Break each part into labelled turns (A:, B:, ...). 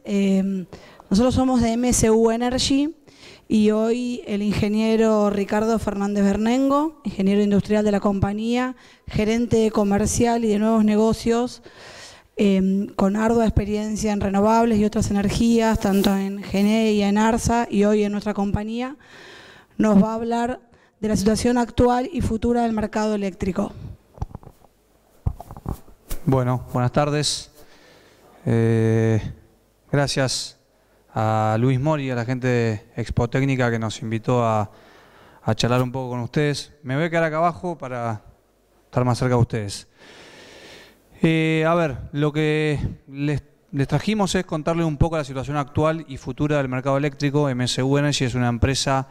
A: Nosotros somos de MSU Energy y hoy el ingeniero Ricardo Fernández Bernengo, ingeniero industrial de la compañía, gerente comercial y de nuevos negocios, con ardua experiencia en renovables y otras energías, tanto en GNE y en ARSA, y hoy en nuestra compañía, nos va a hablar de la situación actual y futura del mercado eléctrico.
B: Bueno, buenas tardes. Gracias a Luis Mori y a la gente de Expotécnica que nos invitó a charlar un poco con ustedes. Me voy a quedar acá abajo para estar más cerca de ustedes. A ver, lo que les trajimos es contarles un poco la situación actual y futura del mercado eléctrico. MSU Energy es una empresa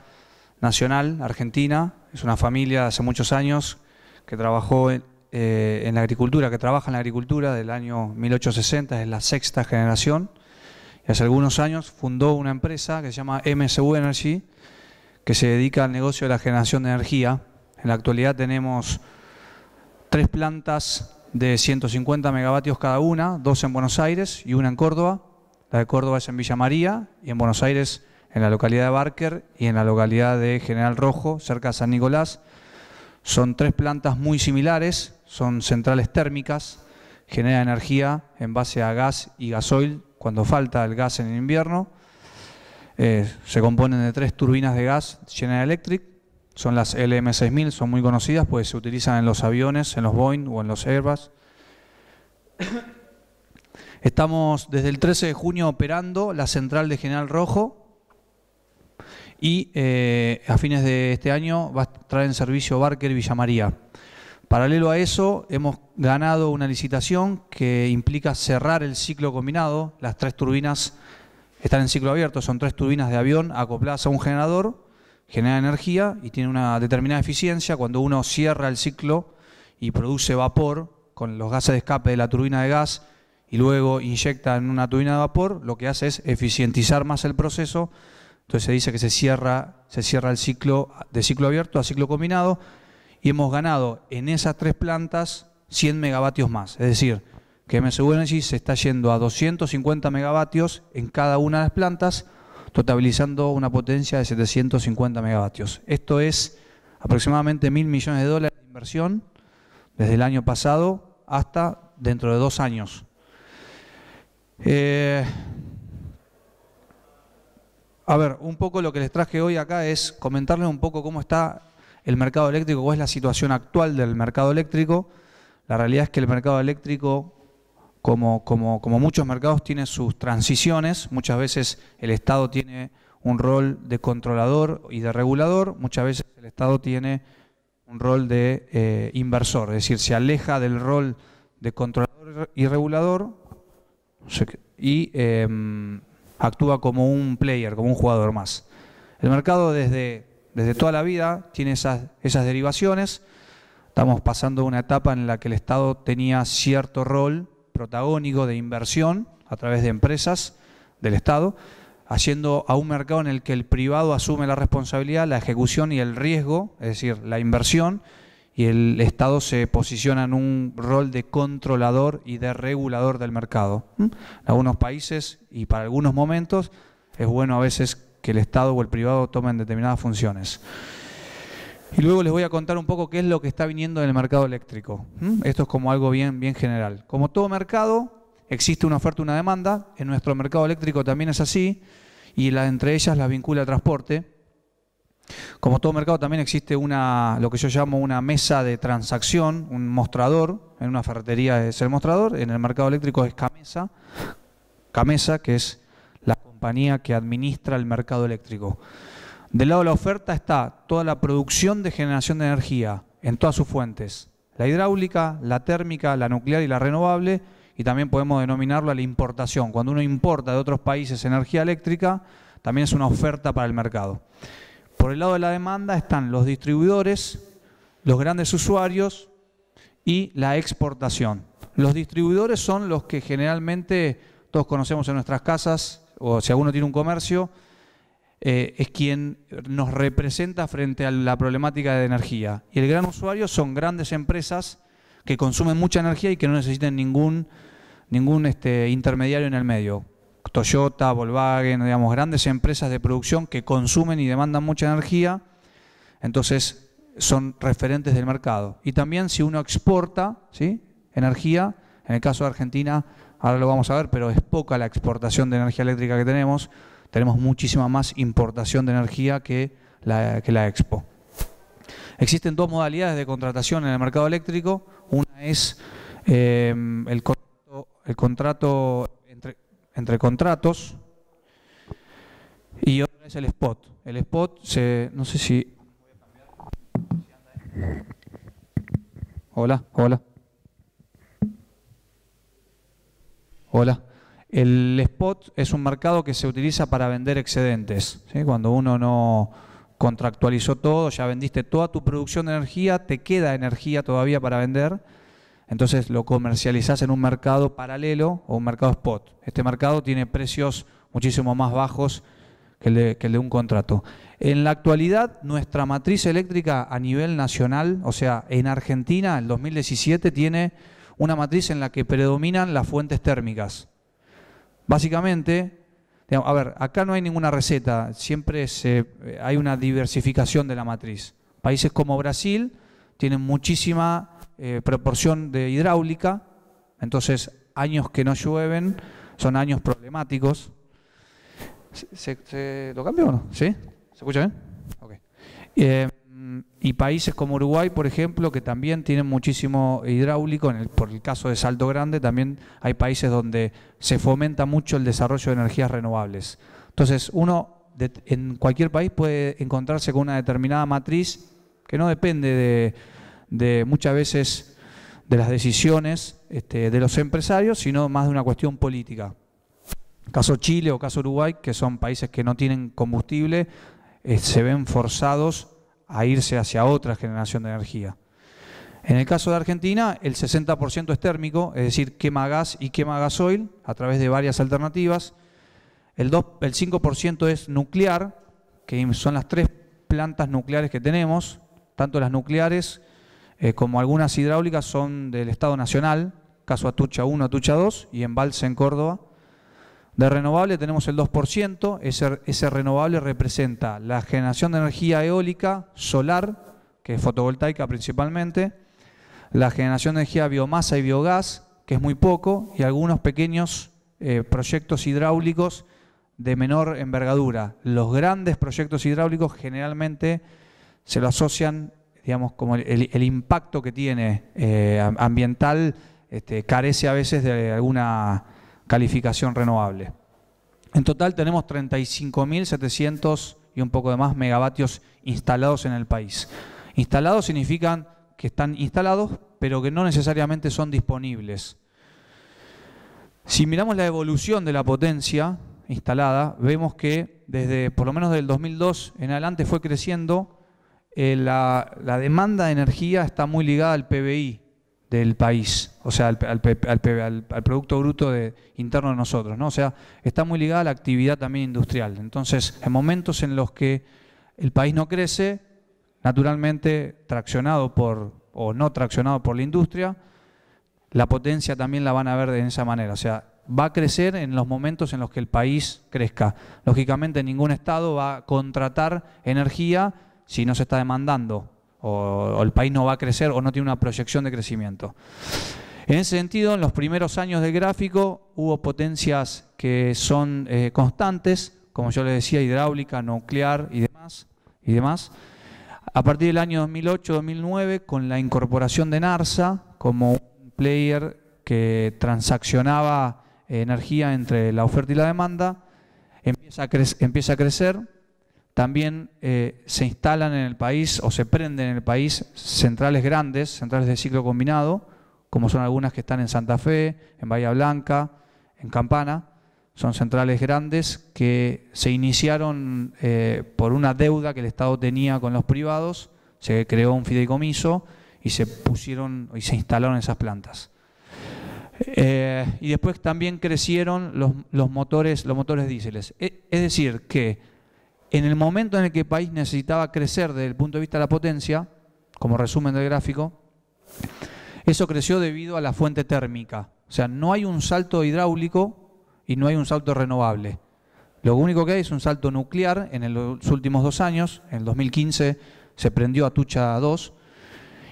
B: nacional, argentina, es una familia de hace muchos años que trabajó en la agricultura, que trabaja en la agricultura del año 1860, es la sexta generación. Y hace algunos años fundó una empresa que se llama MSU Energy, que se dedica al negocio de la generación de energía. En la actualidad tenemos 3 plantas de 150 megavatios cada una, 2 en Buenos Aires y una en Córdoba. La de Córdoba es en Villa María y en Buenos Aires en la localidad de Barker y en la localidad de General Rojo, cerca de San Nicolás. Son 3 plantas muy similares, son centrales térmicas, genera energía en base a gas y gasoil cuando falta el gas en el invierno. Se componen de 3 turbinas de gas General Electric, son las LM6000, son muy conocidas, pues se utilizan en los aviones, en los Boeing o en los Airbus. Estamos desde el 13 de junio operando la central de General Rojo y a fines de este año va a traer en servicio Barker y Villa María. Paralelo a eso, hemos ganado una licitación que implica cerrar el ciclo combinado. Las 3 turbinas están en ciclo abierto, son 3 turbinas de avión acopladas a un generador, genera energía y tiene una determinada eficiencia. Cuando uno cierra el ciclo y produce vapor con los gases de escape de la turbina de gas y luego inyecta en una turbina de vapor, lo que hace es eficientizar más el proceso. Entonces se dice que se cierra el ciclo de ciclo abierto a ciclo combinado. Y hemos ganado en esas 3 plantas 100 megavatios más. Es decir, que MSU Energy se está yendo a 250 megavatios en cada una de las plantas, totalizando una potencia de 750 megavatios. Esto es aproximadamente $1.000 millones de inversión desde el año pasado hasta dentro de 2 años. A ver, un poco lo que les traje hoy acá es comentarles un poco cómo está el mercado eléctrico, cuál es la situación actual del mercado eléctrico. La realidad es que el mercado eléctrico, como muchos mercados, tiene sus transiciones. Muchas veces el Estado tiene un rol de controlador y de regulador, muchas veces el Estado tiene un rol de inversor, es decir, se aleja del rol de controlador y regulador y actúa como un player, como un jugador más. El mercado desde toda la vida tiene esas derivaciones. Estamos pasando una etapa en la que el Estado tenía cierto rol protagónico de inversión a través de empresas del Estado, haciendo a un mercado en el que el privado asume la responsabilidad, la ejecución y el riesgo, es decir, la inversión, y el Estado se posiciona en un rol de controlador y de regulador del mercado. En algunos países y para algunos momentos es bueno a veces que el Estado o el privado tomen determinadas funciones. Y luego les voy a contar un poco qué es lo que está viniendo en el mercado eléctrico. Esto es como algo bien general. Como todo mercado, existe una oferta y una demanda. En nuestro mercado eléctrico también es así, y entre ellas las vincula el transporte. Como todo mercado también existe lo que yo llamo una mesa de transacción, un mostrador. En una ferretería es el mostrador, en el mercado eléctrico es Camesa. Camesa, que es la compañía que administra el mercado eléctrico. Del lado de la oferta está toda la producción de generación de energía en todas sus fuentes. La hidráulica, la térmica, la nuclear y la renovable, y también podemos denominarlo la importación. Cuando uno importa de otros países energía eléctrica, también es una oferta para el mercado. Por el lado de la demanda están los distribuidores, los grandes usuarios y la exportación. Los distribuidores son los que generalmente todos conocemos en nuestras casas, o si alguno tiene un comercio, es quien nos representa frente a la problemática de energía. Y el gran usuario son grandes empresas que consumen mucha energía y que no necesitan ningún intermediario en el medio. Toyota, Volkswagen, digamos, grandes empresas de producción que consumen y demandan mucha energía, entonces son referentes del mercado. Y también si uno exporta, ¿sí?, energía, en el caso de Argentina, ahora lo vamos a ver, pero es poca la exportación de energía eléctrica que tenemos muchísima más importación de energía que la expo. Existen dos modalidades de contratación en el mercado eléctrico. Una es el contrato entre contratos y otra es el spot. El spot, no sé si... Hola. El spot es un mercado que se utiliza para vender excedentes, ¿sí? Cuando uno no contractualizó todo, ya vendiste toda tu producción de energía, te queda energía todavía para vender, entonces lo comercializás en un mercado paralelo o un mercado spot. Este mercado tiene precios muchísimo más bajos que el de un contrato. En la actualidad, nuestra matriz eléctrica a nivel nacional, o sea, en Argentina, el 2017, tiene una matriz en la que predominan las fuentes térmicas. Básicamente, digamos, a ver, acá no hay ninguna receta, siempre hay una diversificación de la matriz. Países como Brasil tienen muchísima proporción de hidráulica, entonces años que no llueven son años problemáticos. ¿Lo cambio o no? ¿Sí? ¿Se escucha bien? Okay. Y países como Uruguay, por ejemplo, que también tienen muchísimo hidráulico, por el caso de Salto Grande, también hay países donde se fomenta mucho el desarrollo de energías renovables. Entonces, uno en cualquier país puede encontrarse con una determinada matriz que no depende de muchas veces de las decisiones de los empresarios, sino más de una cuestión política. Caso Chile o caso Uruguay, que son países que no tienen combustible, se ven forzados a irse hacia otra generación de energía. En el caso de Argentina, el 60% es térmico, es decir, quema gas y quema gasoil a través de varias alternativas. El 5% es nuclear, que son las 3 plantas nucleares que tenemos, tanto las nucleares como algunas hidráulicas son del Estado Nacional, caso Atucha 1, Atucha 2 y Embalse en Córdoba. De renovable tenemos el 2%, ese renovable representa la generación de energía eólica, solar, que es fotovoltaica principalmente, la generación de energía biomasa y biogás, que es muy poco, y algunos pequeños proyectos hidráulicos de menor envergadura. Los grandes proyectos hidráulicos generalmente se lo asocian, digamos, como el impacto que tiene ambiental, carece a veces de alguna calificación renovable. En total tenemos 35.700 y un poco de más megavatios instalados en el país. Instalados significan que están instalados, pero que no necesariamente son disponibles. Si miramos la evolución de la potencia instalada, vemos que desde por lo menos del 2002 en adelante fue creciendo. La demanda de energía está muy ligada al PBI del país, o sea, al Producto Bruto Interno de nosotros, ¿no? O sea, está muy ligada a la actividad también industrial. Entonces, en momentos en los que el país no crece, naturalmente traccionado o no traccionado por la industria, la potencia también la van a ver de esa manera. O sea, va a crecer en los momentos en los que el país crezca. Lógicamente, ningún Estado va a contratar energía si no se está demandando. O el país no va a crecer o no tiene una proyección de crecimiento. En ese sentido, en los primeros años del gráfico hubo potencias que son constantes, como yo les decía, hidráulica, nuclear y demás. A partir del año 2008-2009, con la incorporación de NARSA como un player que transaccionaba energía entre la oferta y la demanda, empieza a crecer. También se instalan en el país o se prenden en el país centrales grandes, centrales de ciclo combinado, como son algunas que están en Santa Fe, en Bahía Blanca, en Campana. Son centrales grandes que se iniciaron por una deuda que el Estado tenía con los privados, se creó un fideicomiso y se instalaron esas plantas. Y después también crecieron los motores diéseles. Es decir, que en el momento en el que el país necesitaba crecer desde el punto de vista de la potencia, como resumen del gráfico, eso creció debido a la fuente térmica. O sea, no hay un salto hidráulico y no hay un salto renovable. Lo único que hay es un salto nuclear en los últimos 2 años. En el 2015 se prendió Atucha 2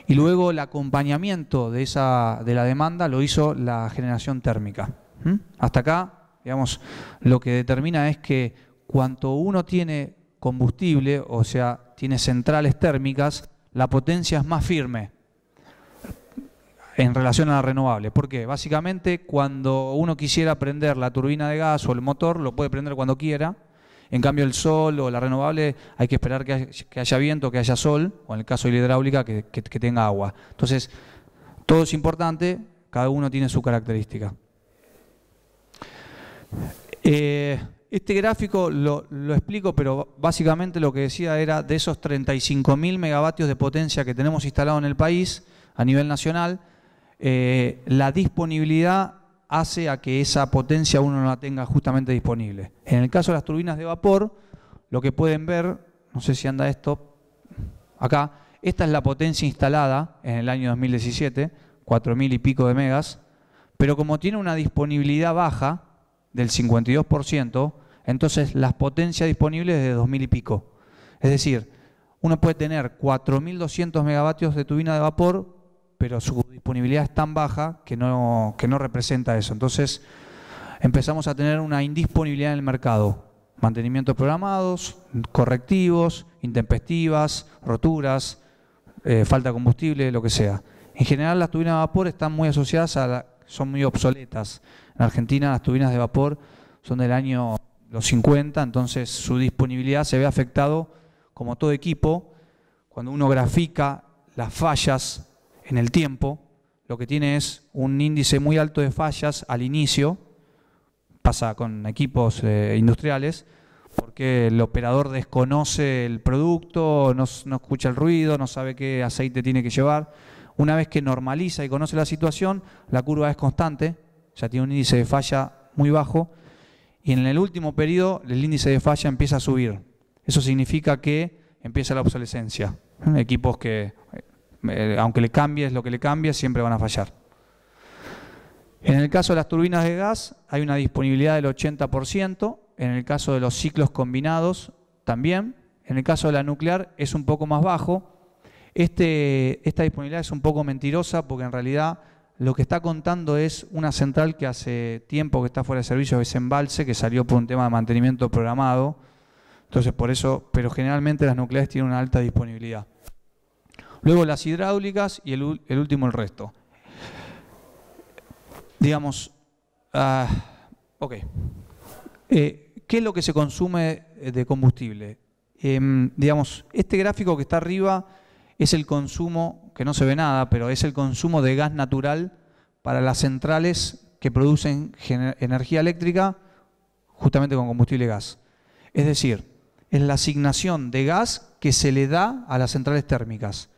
B: y luego el acompañamiento de la demanda lo hizo la generación térmica. Hasta acá, digamos, lo que determina es que cuanto uno tiene combustible, o sea, tiene centrales térmicas, la potencia es más firme en relación a la renovable. ¿Por qué? Básicamente, cuando uno quisiera prender la turbina de gas o el motor, lo puede prender cuando quiera. En cambio, el sol o la renovable hay que esperar que haya viento, que haya sol, o en el caso de la hidráulica, que tenga agua. Entonces, todo es importante, cada uno tiene su característica. Este gráfico lo explico, pero básicamente lo que decía era de esos 35.000 megavatios de potencia que tenemos instalado en el país a nivel nacional, la disponibilidad hace a que esa potencia uno no la tenga justamente disponible. En el caso de las turbinas de vapor, lo que pueden ver, no sé si anda esto, acá, esta es la potencia instalada en el año 2017, 4.000 y pico de megas, pero como tiene una disponibilidad baja del 52%, entonces las potencias disponibles es de 2.000 y pico. Es decir, uno puede tener 4.200 megavatios de turbina de vapor, pero su disponibilidad es tan baja que no representa eso. Entonces empezamos a tener una indisponibilidad en el mercado. Mantenimientos programados, correctivos, intempestivas, roturas, falta de combustible, lo que sea. En general las turbinas de vapor están muy asociadas son muy obsoletas. En Argentina las turbinas de vapor son del año los 50, entonces su disponibilidad se ve afectado, como todo equipo, cuando uno grafica las fallas en el tiempo, lo que tiene es un índice muy alto de fallas al inicio, pasa con equipos industriales, porque el operador desconoce el producto, no escucha el ruido, no sabe qué aceite tiene que llevar. Una vez que normaliza y conoce la situación, la curva es constante, ya tiene un índice de falla muy bajo, y en el último periodo el índice de falla empieza a subir. Eso significa que empieza la obsolescencia. Equipos que, aunque le cambies lo que le cambies, siempre van a fallar. En el caso de las turbinas de gas hay una disponibilidad del 80%, en el caso de los ciclos combinados también, en el caso de la nuclear es un poco más bajo. Esta disponibilidad es un poco mentirosa porque en realidad lo que está contando es una central que hace tiempo que está fuera de servicio, es Embalse, que salió por un tema de mantenimiento programado. Entonces por eso, pero generalmente las nucleares tienen una alta disponibilidad. Luego las hidráulicas y el último el resto. Digamos, ok. ¿Qué es lo que se consume de combustible? Digamos, este gráfico que está arriba es el consumo, que no se ve nada, pero es el consumo de gas natural para las centrales que producen energía eléctrica justamente con combustible gas. Es decir, es la asignación de gas que se le da a las centrales térmicas.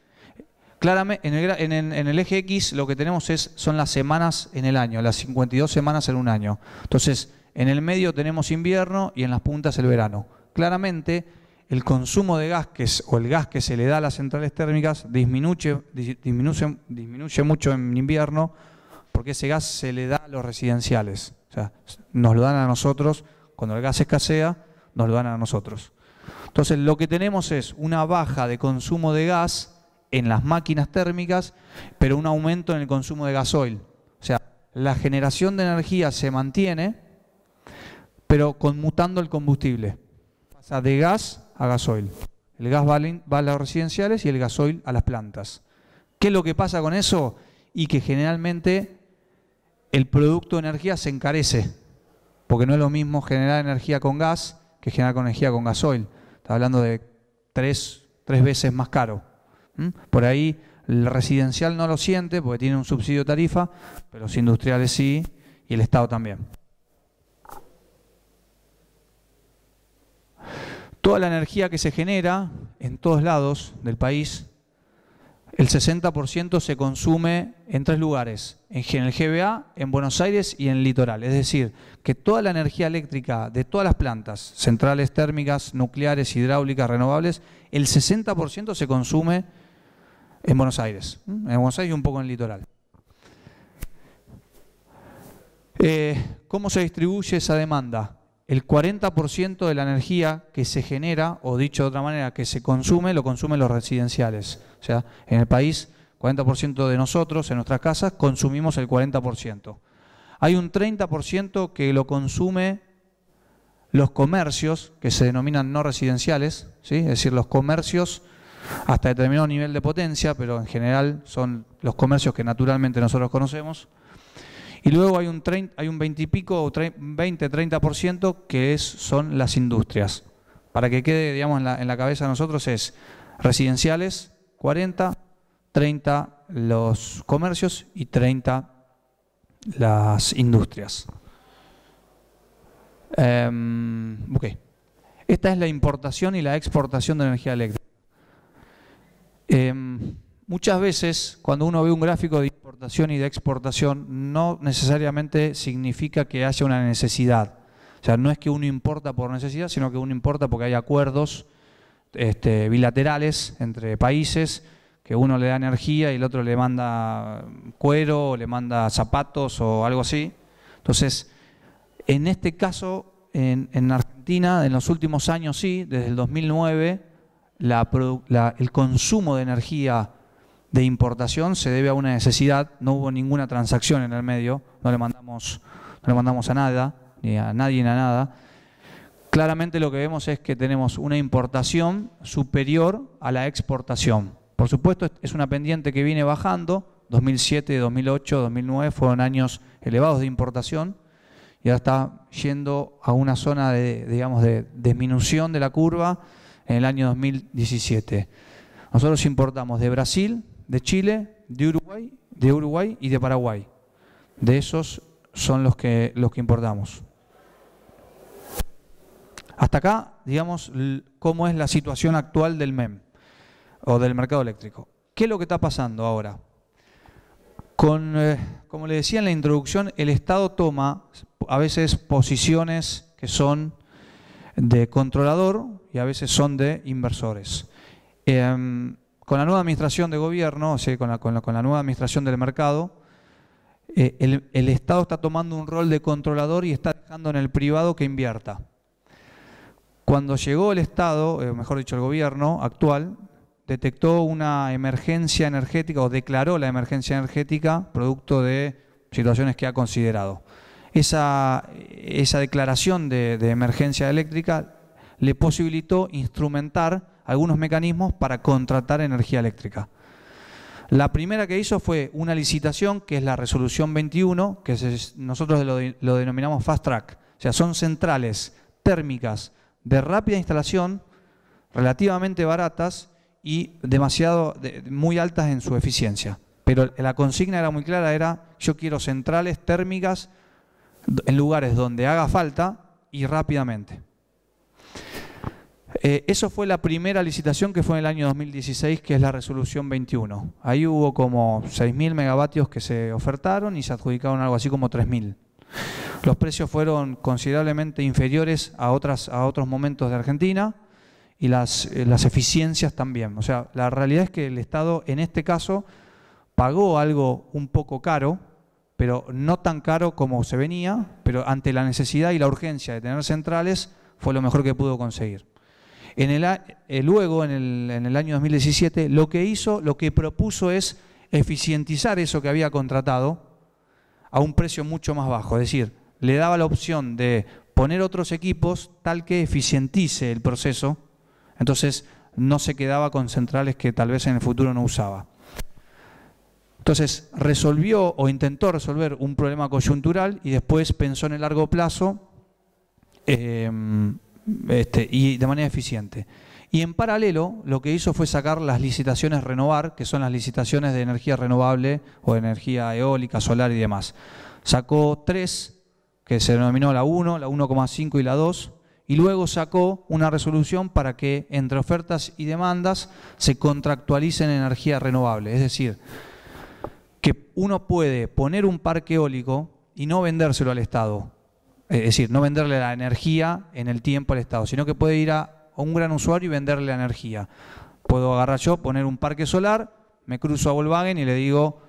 B: Claramente, en el eje X lo que tenemos son las semanas en el año, las 52 semanas en un año. Entonces, en el medio tenemos invierno y en las puntas el verano. Claramente, el consumo de gas o el gas que se le da a las centrales térmicas disminuye mucho en invierno porque ese gas se le da a los residenciales. O sea, nos lo dan a nosotros, cuando el gas escasea, nos lo dan a nosotros. Entonces, lo que tenemos es una baja de consumo de gas en las máquinas térmicas, pero un aumento en el consumo de gasoil. O sea, la generación de energía se mantiene, pero conmutando el combustible. Pasa de gas a gasoil. El gas va a los residenciales y el gasoil a las plantas. ¿Qué es lo que pasa con eso? Y que generalmente el producto de energía se encarece, porque no es lo mismo generar energía con gas que generar energía con gasoil. Está hablando de tres veces más caro. Por ahí el residencial no lo siente porque tiene un subsidio de tarifa, pero los industriales sí y el Estado también. Toda la energía que se genera en todos lados del país, el 60% se consume en 3 lugares, en el GBA, en Buenos Aires y en el litoral. Es decir, que toda la energía eléctrica de todas las plantas, centrales térmicas, nucleares, hidráulicas, renovables, el 60% se consume en Buenos Aires. En Buenos Aires y un poco en el litoral. ¿Cómo se distribuye esa demanda? El 40% de la energía que se genera, o dicho de otra manera, que se consume, lo consumen los residenciales. O sea, en el país, 40% de nosotros, en nuestras casas, consumimos el 40%. Hay un 30% que lo consume los comercios, que se denominan no residenciales, ¿sí? Es decir, los comercios hasta determinado nivel de potencia, pero en general son los comercios que naturalmente nosotros conocemos. Y luego hay un 20 y pico, o 20-30% que son las industrias. Para que quede, digamos, en la cabeza de nosotros es residenciales, 40, 30 los comercios y 30 las industrias. Ok. Esta es la importación y la exportación de energía eléctrica. Muchas veces, cuando uno ve un gráfico de importación y de exportación, no necesariamente significa que haya una necesidad. O sea, no es que uno importa por necesidad, sino que uno importa porque hay acuerdos bilaterales entre países, que uno le da energía y el otro le manda cuero, o le manda zapatos o algo así. Entonces, en este caso, en Argentina, en los últimos años sí, desde el 2009, el consumo de energía de importación se debe a una necesidad. No hubo ninguna transacción en el medio, no le mandamos a nada, ni a nadie ni a nada. Claramente lo que vemos es que tenemos una importación superior a la exportación. Por supuesto, es una pendiente que viene bajando. 2007, 2008, 2009 fueron años elevados de importación y ahora está yendo a una zona de disminución de la curva en el año 2017. Nosotros importamos de Brasil, de Chile, de Uruguay y de Paraguay. De esos son los que importamos. Hasta acá, digamos, cómo es la situación actual del MEM o del mercado eléctrico. ¿Qué es lo que está pasando ahora? Como le decía en la introducción, el Estado toma a veces posiciones que son de controlador y a veces son de inversores. Con la nueva administración de gobierno, o sea, con la nueva administración del mercado, el Estado está tomando un rol de controlador y está dejando en el privado que invierta. Cuando llegó el Estado, mejor dicho el gobierno actual, detectó una emergencia energética o declaró la emergencia energética producto de situaciones que ha considerado. Esa declaración de emergencia eléctrica le posibilitó instrumentar algunos mecanismos para contratar energía eléctrica. La primera que hizo fue una licitación, que es la resolución 21, que nosotros lo denominamos fast track. O sea, son centrales térmicas de rápida instalación, relativamente baratas y muy altas en su eficiencia. Pero la consigna era muy clara, yo quiero centrales térmicas en lugares donde haga falta y rápidamente. Eso fue la primera licitación, que fue en el año 2016, que es la resolución 21. Ahí hubo como 6.000 megavatios que se ofertaron y se adjudicaron algo así como 3.000. Los precios fueron considerablemente inferiores a otros momentos de Argentina y las eficiencias también. O sea, la realidad es que el Estado en este caso pagó algo un poco caro, pero no tan caro como se venía, pero ante la necesidad y la urgencia de tener centrales fue lo mejor que pudo conseguir. Luego, en el año 2017, lo que propuso es eficientizar eso que había contratado a un precio mucho más bajo. Es decir, le daba la opción de poner otros equipos tal que eficientice el proceso, entonces no se quedaba con centrales que tal vez en el futuro no usaba. Entonces resolvió o intentó resolver un problema coyuntural y después pensó en el largo plazo y de manera eficiente. Y en paralelo lo que hizo fue sacar las licitaciones Renovar, que son las licitaciones de energía renovable o de energía eólica, solar y demás. Sacó 3, que se denominó la 1, la 1,5 y la 2, y luego sacó una resolución para que entre ofertas y demandas se contractualicen energía renovable. Es decir, que uno puede poner un parque eólico y no vendérselo al Estado. Es decir, no venderle la energía en el tiempo al Estado, sino que puede ir a un gran usuario y venderle la energía. Puedo agarrar yo, poner un parque solar, me cruzo a Volkswagen y le digo,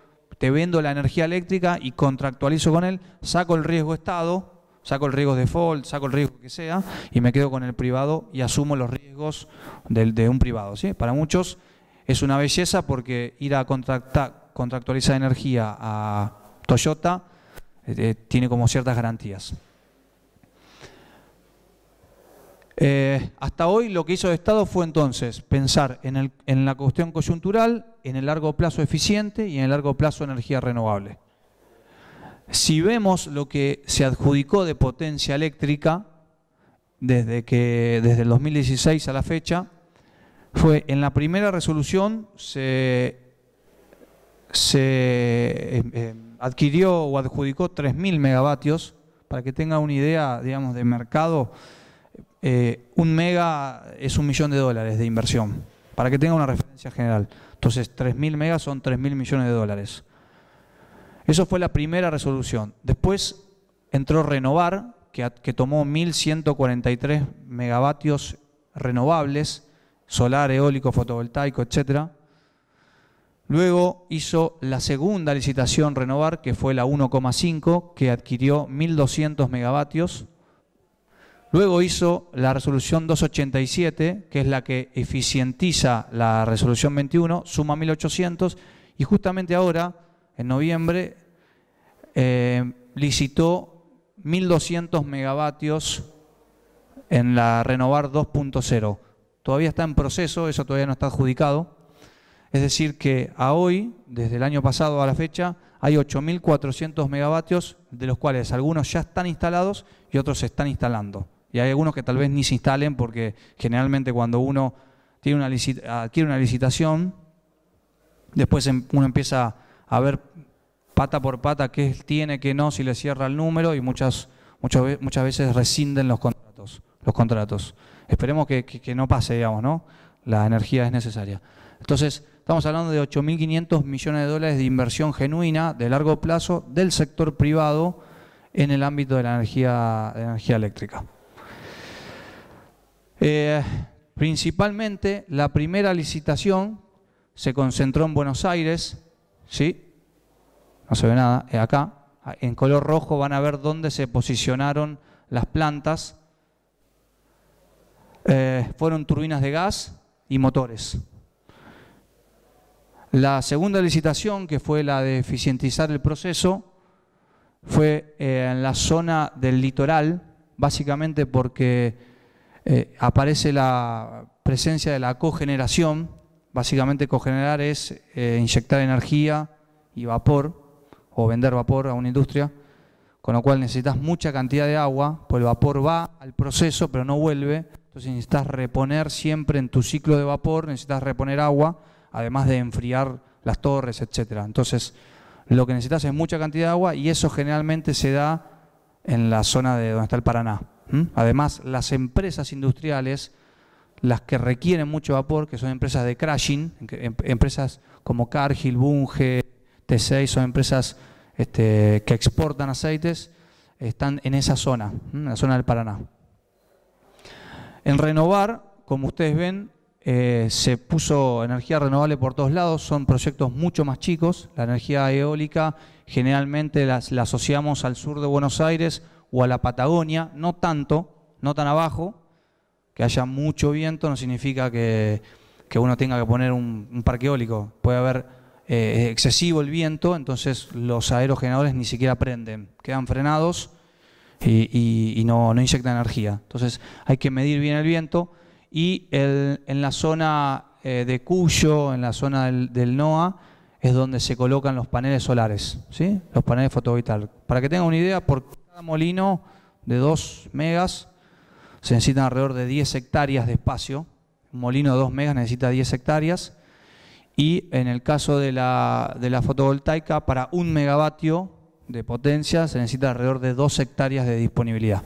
B: te vendo la energía eléctrica y contractualizo con él, saco el riesgo Estado, saco el riesgo default, saco el riesgo que sea y me quedo con el privado y asumo los riesgos de un privado, ¿sí? Para muchos es una belleza porque ir a contractualizar energía a Toyota tiene como ciertas garantías. Hasta hoy lo que hizo el Estado fue entonces pensar en la cuestión coyuntural, en el largo plazo eficiente y en el largo plazo energía renovable. Si vemos lo que se adjudicó de potencia eléctrica desde el 2016 a la fecha, fue en la primera resolución se adquirió o adjudicó 3.000 megavatios. Para que tenga una idea, digamos, de mercado, un mega es $1 millón de inversión, para que tenga una referencia general. Entonces 3.000 megas son 3.000 millones de dólares. Eso fue la primera resolución. Después entró Renovar, que tomó 1.143 megavatios renovables, solar, eólico, fotovoltaico, etc. Luego hizo la segunda licitación Renovar, que fue la 1,5, que adquirió 1.200 megavatios. Luego hizo la resolución 287, que es la que eficientiza la resolución 21, suma 1.800, y justamente ahora, en noviembre, licitó 1.200 megavatios en la Renovar 2.0. Todavía está en proceso, eso todavía no está adjudicado. Es decir que a hoy, desde el año pasado a la fecha, hay 8.400 megavatios, de los cuales algunos ya están instalados y otros se están instalando. Y hay algunos que tal vez ni se instalen porque generalmente cuando uno tiene adquiere una licitación, después uno empieza a ver pata por pata qué tiene, qué no, si le cierra el número y muchas veces rescinden los contratos. Esperemos que no pase, digamos, ¿no? La energía es necesaria. Entonces, estamos hablando de 8.500 millones de dólares de inversión genuina de largo plazo del sector privado en el ámbito de la energía eléctrica. Principalmente, la primera licitación se concentró en Buenos Aires, ¿sí? No se ve nada, acá. En color rojo van a ver dónde se posicionaron las plantas. Fueron turbinas de gas y motores. La segunda licitación, que fue la de eficientizar el proceso, fue en la zona del litoral, básicamente porque aparece la presencia de la cogeneración. Básicamente cogenerar es inyectar energía y vapor, o vender vapor a una industria, con lo cual necesitas mucha cantidad de agua, pues el vapor va al proceso pero no vuelve, entonces necesitas reponer siempre en tu ciclo de vapor, necesitas reponer agua, además de enfriar las torres, etcétera. Entonces, lo que necesitas es mucha cantidad de agua y eso generalmente se da en la zona de donde está el Paraná. Además, las empresas industriales, las que requieren mucho vapor, que son empresas de crashing, empresas como Cargill, Bunge, T6, son empresas que exportan aceites, están en esa zona, en la zona del Paraná. En Renovar, como ustedes ven, se puso energía renovable por todos lados, son proyectos mucho más chicos. La energía eólica generalmente la asociamos al sur de Buenos Aires o a la Patagonia, no tanto, no tan abajo. Que haya mucho viento no significa que uno tenga que poner un parque eólico. Puede haber excesivo el viento, entonces los aerogeneradores ni siquiera prenden, quedan frenados y no inyectan energía. Entonces hay que medir bien el viento. Y en la zona de Cuyo, en la zona del NOA, es donde se colocan los paneles solares, ¿sí? Los paneles fotovoltaicos. Para que tengan una idea, por cada molino de 2 megas se necesitan alrededor de 10 hectáreas de espacio. Un molino de 2 megas necesita 10 hectáreas. Y en el caso de la fotovoltaica, para 1 megavatio de potencia se necesita alrededor de 2 hectáreas de disponibilidad.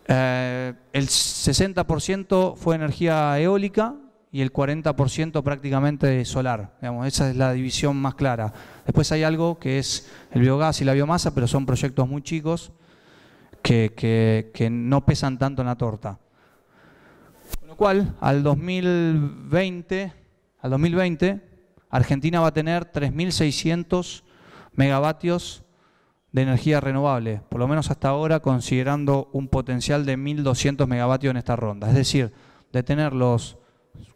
B: El 60% fue energía eólica y el 40% prácticamente solar. Digamos, esa es la división más clara. Después hay algo que es el biogás y la biomasa, pero son proyectos muy chicos que no pesan tanto en la torta. Con lo cual, al 2020 Argentina va a tener 3.600 megavatios de energía renovable, por lo menos hasta ahora, considerando un potencial de 1.200 megavatios en esta ronda. Es decir, de tener los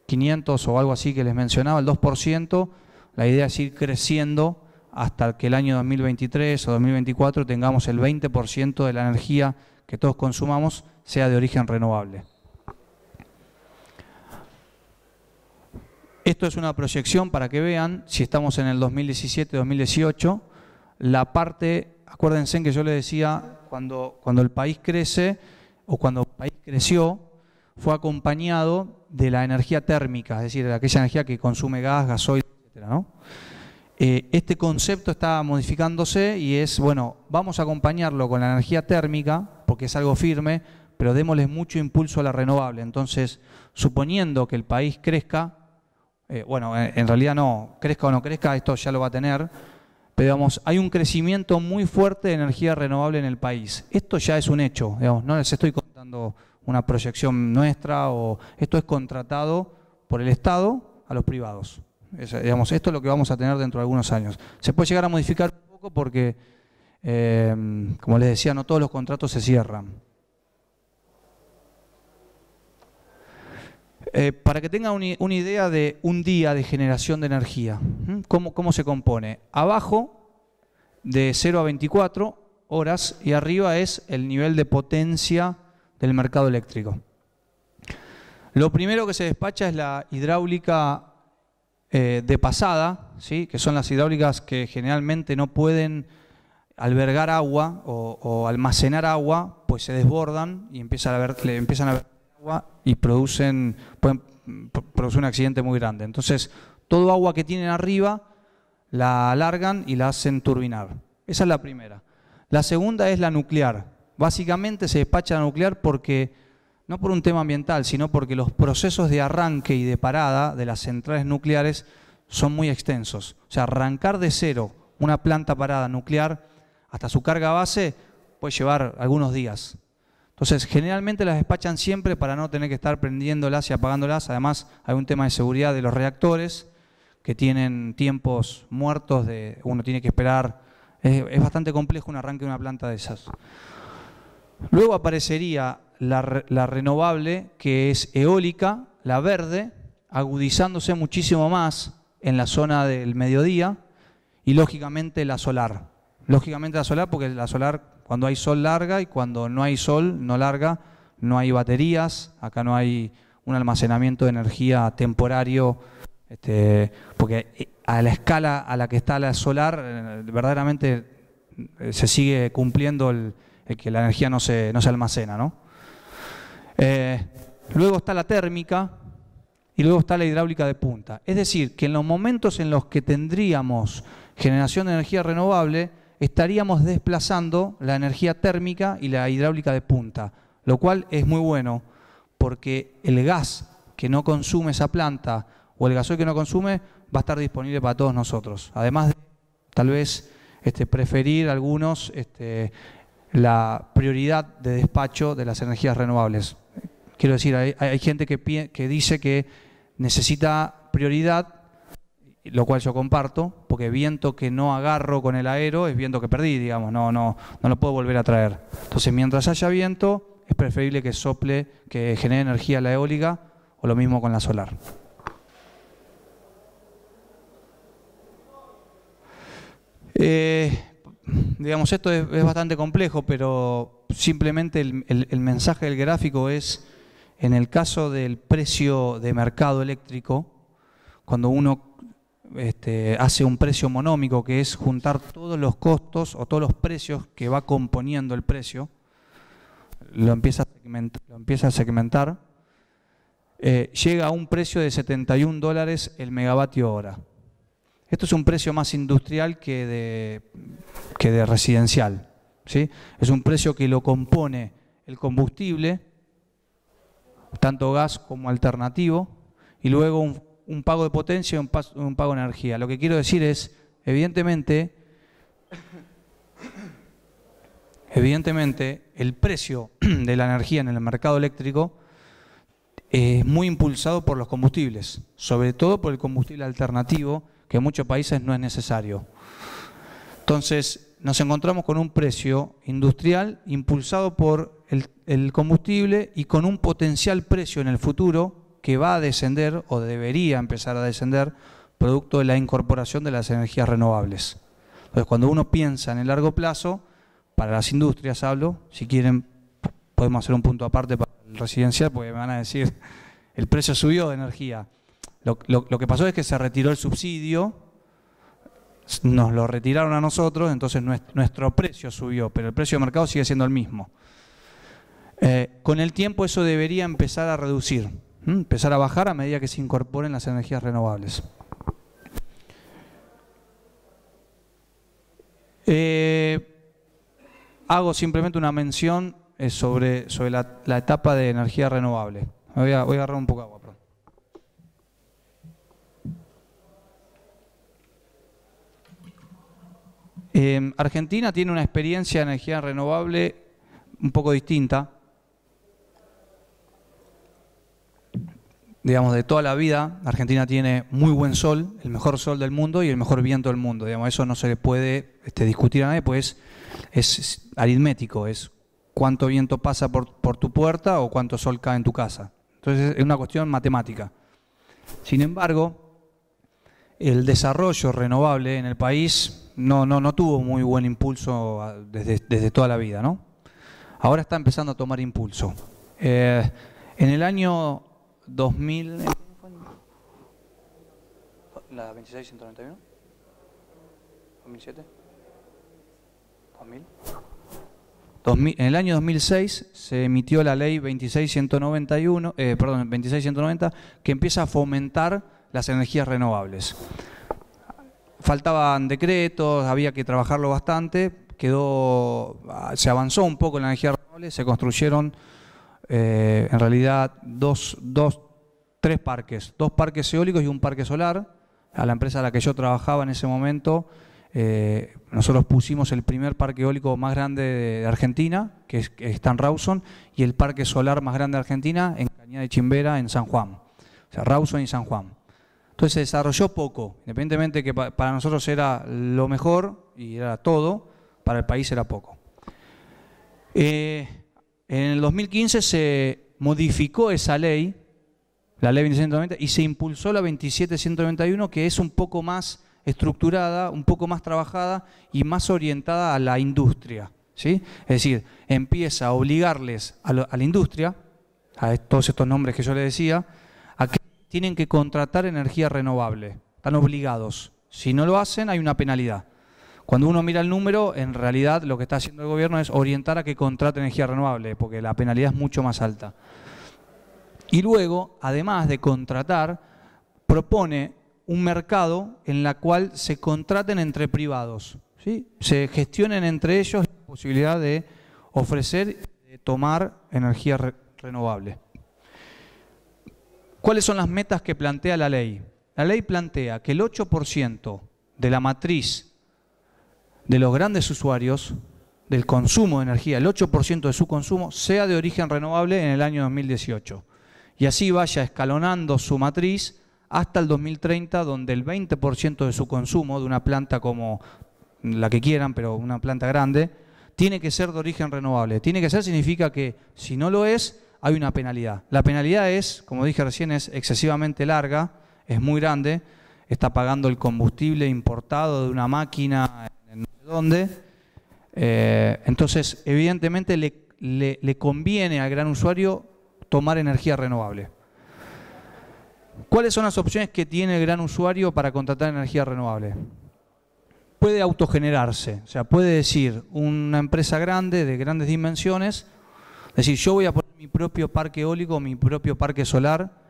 B: 500 o algo así que les mencionaba, el 2%, la idea es ir creciendo hasta que el año 2023 o 2024 tengamos el 20% de la energía que todos consumamos sea de origen renovable. Esto es una proyección para que vean, si estamos en el 2017-2018, la parte, acuérdense que yo les decía, cuando el país crece, o cuando el país creció, fue acompañado de la energía térmica, es decir, de aquella energía que consume gas, gasoil, etc., ¿no? Este concepto está modificándose y es, bueno, vamos a acompañarlo con la energía térmica, porque es algo firme, pero démosle mucho impulso a la renovable. Entonces, suponiendo que el país crezca, bueno, en realidad no, crezca o no crezca, esto ya lo va a tener, pero digamos, hay un crecimiento muy fuerte de energía renovable en el país. Esto ya es un hecho, digamos, no les estoy contando una proyección nuestra, o esto es contratado por el Estado a los privados. Digamos, esto es lo que vamos a tener dentro de algunos años. Se puede llegar a modificar un poco porque, como les decía, no todos los contratos se cierran. Para que tengan una idea de un día de generación de energía, ¿cómo se compone? Abajo, de 0 a 24 horas, y arriba es el nivel de potencia del mercado eléctrico. Lo primero que se despacha es la hidráulica de pasada, ¿sí? Que son las hidráulicas que generalmente no pueden albergar agua o almacenar agua, pues se desbordan y empiezan a ver agua y pueden producir un accidente muy grande. Entonces, todo agua que tienen arriba la alargan y la hacen turbinar. Esa es la primera. La segunda es la nuclear. Básicamente se despacha la nuclear porque, no por un tema ambiental, sino porque los procesos de arranque y de parada de las centrales nucleares son muy extensos. O sea, arrancar de cero una planta parada nuclear hasta su carga base puede llevar algunos días. Entonces, generalmente las despachan siempre para no tener que estar prendiéndolas y apagándolas. Además, hay un tema de seguridad de los reactores que tienen tiempos muertos, uno tiene que esperar. Es bastante complejo un arranque de una planta de esas. Luego aparecería la renovable, que es eólica, la verde, agudizándose muchísimo más en la zona del mediodía, y lógicamente la solar. Lógicamente la solar, porque la solar, cuando hay sol, larga, y cuando no hay sol, no larga, no hay baterías, acá no hay un almacenamiento de energía temporario, porque a la escala a la que está la solar, verdaderamente se sigue cumpliendo el que la energía no se almacena, ¿no? Luego está la térmica y luego está la hidráulica de punta. Es decir, que en los momentos en los que tendríamos generación de energía renovable, estaríamos desplazando la energía térmica y la hidráulica de punta, lo cual es muy bueno porque el gas que no consume esa planta o el gasoil que no consume va a estar disponible para todos nosotros. Además de, tal vez, preferir algunos la prioridad de despacho de las energías renovables. Quiero decir, hay gente que dice que necesita prioridad, lo cual yo comparto, porque viento que no agarro con el aero es viento que perdí, digamos, no lo puedo volver a traer. Entonces, mientras haya viento, es preferible que sople, que genere energía la eólica, o lo mismo con la solar. Digamos, esto es bastante complejo, pero simplemente el mensaje del gráfico es, en el caso del precio de mercado eléctrico, cuando uno hace un precio monómico, que es juntar todos los costos o todos los precios que va componiendo el precio, lo empieza a segmentar, llega a un precio de $71 el megavatio hora. Esto es un precio más industrial que de residencial, ¿sí? Es un precio que lo compone el combustible, tanto gas como alternativo, y luego un pago de potencia y un pago de energía. Lo que quiero decir es, evidentemente, el precio de la energía en el mercado eléctrico es muy impulsado por los combustibles, sobre todo por el combustible alternativo, que en muchos países no es necesario. Entonces, nos encontramos con un precio industrial impulsado por el combustible y con un potencial precio en el futuro que va a descender o debería empezar a descender producto de la incorporación de las energías renovables. Entonces, cuando uno piensa en el largo plazo, para las industrias hablo, si quieren podemos hacer un punto aparte para el residencial, porque me van a decir, el precio subió de energía. Lo que pasó es que se retiró el subsidio, nos lo retiraron a nosotros, entonces nuestro precio subió, pero el precio de mercado sigue siendo el mismo. Con el tiempo eso debería empezar a reducir, empezar a bajar a medida que se incorporen las energías renovables. Hago simplemente una mención sobre la etapa de energía renovable. Voy a agarrar un poco de agua, perdón. Argentina tiene una experiencia de energía renovable un poco distinta. Digamos, de toda la vida, Argentina tiene muy buen sol, el mejor sol del mundo y el mejor viento del mundo. Digamos, eso no se le puede discutir a nadie, pues es aritmético, es cuánto viento pasa por tu puerta o cuánto sol cae en tu casa. Entonces es una cuestión matemática. Sin embargo, el desarrollo renovable en el país no tuvo muy buen impulso desde toda la vida, ¿no? Ahora está empezando a tomar impulso. En el año 2000, ¿la 26191? ¿2007? ¿2000? En el año 2006 se emitió la ley 26190, que empieza a fomentar las energías renovables. Faltaban decretos, había que trabajarlo bastante, se avanzó un poco en la energía renovable, se construyeron en realidad tres parques, 2 parques eólicos y un parque solar. A la empresa a la que yo trabajaba en ese momento, nosotros pusimos el primer parque eólico más grande de Argentina, que está en Rawson, y el parque solar más grande de Argentina en Cañada de Chimbera, en San Juan. O sea, Rawson y San Juan. Entonces se desarrolló poco, independientemente que para nosotros era lo mejor y era todo, para el país era poco. En el 2015 se modificó esa ley, la ley 2790, y se impulsó la 27191, que es un poco más estructurada, un poco más trabajada y más orientada a la industria, ¿sí? Es decir, empieza a obligarles a la industria, a todos estos nombres que yo les decía, a que tienen que contratar energía renovable. Están obligados. Si no lo hacen, hay una penalidad. Cuando uno mira el número, en realidad lo que está haciendo el gobierno es orientar a que contrate energía renovable, porque la penalidad es mucho más alta. Y luego, además de contratar, propone un mercado en el cual se contraten entre privados, ¿sí? Se gestionen entre ellos la posibilidad de ofrecer y de tomar energía renovable. ¿Cuáles son las metas que plantea la ley? La ley plantea que el 8% de la matriz de los grandes usuarios del consumo de energía, el 8% de su consumo, sea de origen renovable en el año 2018. Y así vaya escalonando su matriz hasta el 2030, donde el 20% de su consumo de una planta como la que quieran, pero una planta grande, tiene que ser de origen renovable. Tiene que ser significa que si no lo es, hay una penalidad. La penalidad es, como dije recién, es excesivamente larga, es muy grande, está pagando el combustible importado de una máquina en no sé dónde. Entonces, evidentemente le conviene al gran usuario tomar energía renovable. ¿Cuáles son las opciones que tiene el gran usuario para contratar energía renovable? Puede autogenerarse, o sea, puede decir una empresa grande, de grandes dimensiones, decir, yo voy a poner mi propio parque eólico, mi propio parque solar,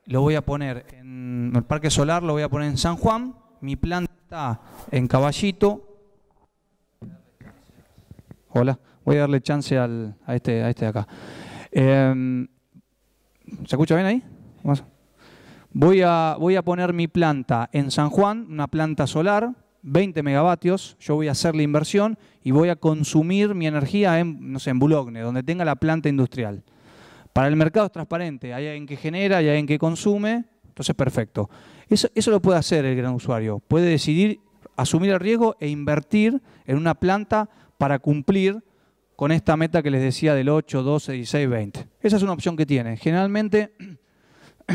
B: lo voy a poner en el parque solar, lo voy a poner en San Juan, mi planta está en Caballito. Hola, voy a darle chance a este de acá. ¿Se escucha bien ahí? Voy a poner mi planta en San Juan, una planta solar, 20 megavatios, yo voy a hacer la inversión y voy a consumir mi energía en, no sé, en Boulogne, donde tenga la planta industrial. Para el mercado es transparente, hay alguien que genera y hay alguien que consume, Entonces, perfecto. Eso lo puede hacer el gran usuario. Puede decidir asumir el riesgo e invertir en una planta para cumplir con esta meta que les decía del 8, 12, 16, 20. Esa es una opción que tiene. Generalmente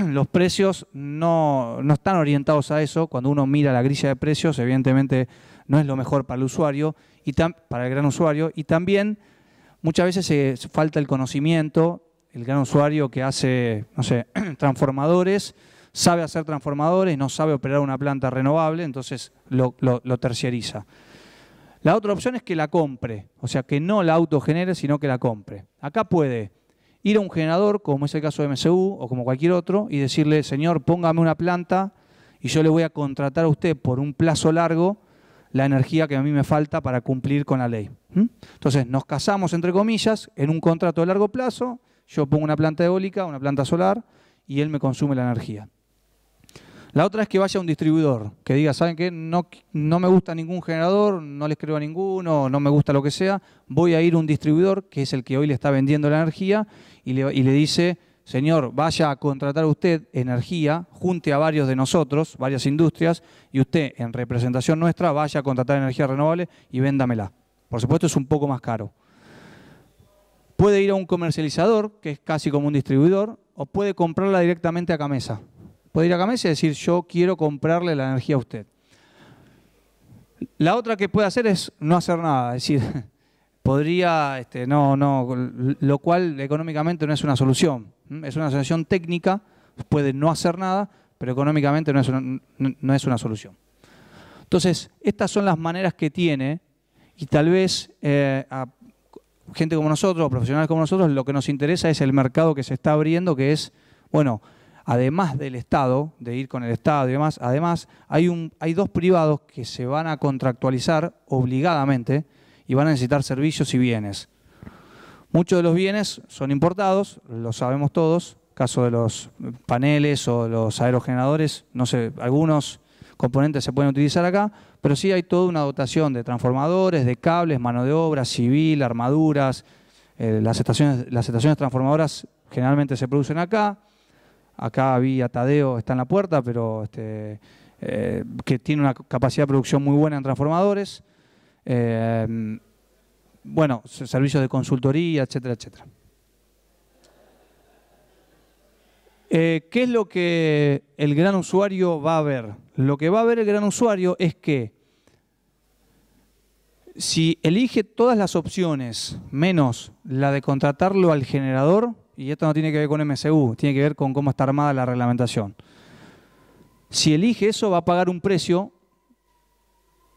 B: los precios no están orientados a eso. Cuando uno mira la grilla de precios, evidentemente no es lo mejor para el usuario, para el gran usuario. Y también muchas veces falta el conocimiento. El gran usuario que hace, no sé, transformadores, sabe hacer transformadores, no sabe operar una planta renovable, entonces lo terciariza. La otra opción es que la compre, o sea, que no la autogenere, sino que la compre. Acá puede ir a un generador, como es el caso de MSU o como cualquier otro, y decirle, señor, póngame una planta y yo le voy a contratar a usted por un plazo largo la energía que a mí me falta para cumplir con la ley. Entonces, nos casamos, entre comillas, en un contrato de largo plazo, yo pongo una planta eólica, una planta solar, y él me consume la energía. La otra es que vaya a un distribuidor, que diga, ¿saben qué? No me gusta ningún generador, no les creo a ninguno, no me gusta lo que sea, voy a ir a un distribuidor, que es el que hoy le está vendiendo la energía, y le dice, señor, vaya a contratar usted energía, junte a varios de nosotros, varias industrias, y usted, en representación nuestra, vaya a contratar energía renovable y véndamela. Por supuesto, es un poco más caro. Puede ir a un comercializador, que es casi como un distribuidor, o puede comprarla directamente a Gamesa. Puede ir a Gamesa y decir, yo quiero comprarle la energía a usted. La otra que puede hacer es no hacer nada, es decir, podría, lo cual económicamente no es una solución. Es una solución técnica, puede no hacer nada, pero económicamente no es una solución. Entonces, estas son las maneras que tiene, y tal vez a gente como nosotros, profesionales como nosotros, lo que nos interesa es el mercado que se está abriendo, que es, bueno, además del Estado, de ir con el Estado y demás, además hay dos privados que se van a contractualizar obligadamente y van a necesitar servicios y bienes. Muchos de los bienes son importados, lo sabemos todos, caso de los paneles o los aerogeneradores, no sé, algunos componentes se pueden utilizar acá, pero sí hay toda una dotación de transformadores, de cables, mano de obra, civil, armaduras. Las estaciones transformadoras generalmente se producen acá. Acá vi a Tadeo, está en la puerta, pero que tiene una capacidad de producción muy buena en transformadores. Bueno, servicios de consultoría, etcétera, etcétera. ¿Qué es lo que el gran usuario va a ver? Lo que va a ver el gran usuario es que si elige todas las opciones menos la de contratarlo al generador, y esto no tiene que ver con MSU, tiene que ver con cómo está armada la reglamentación. Si elige eso, va a pagar un precio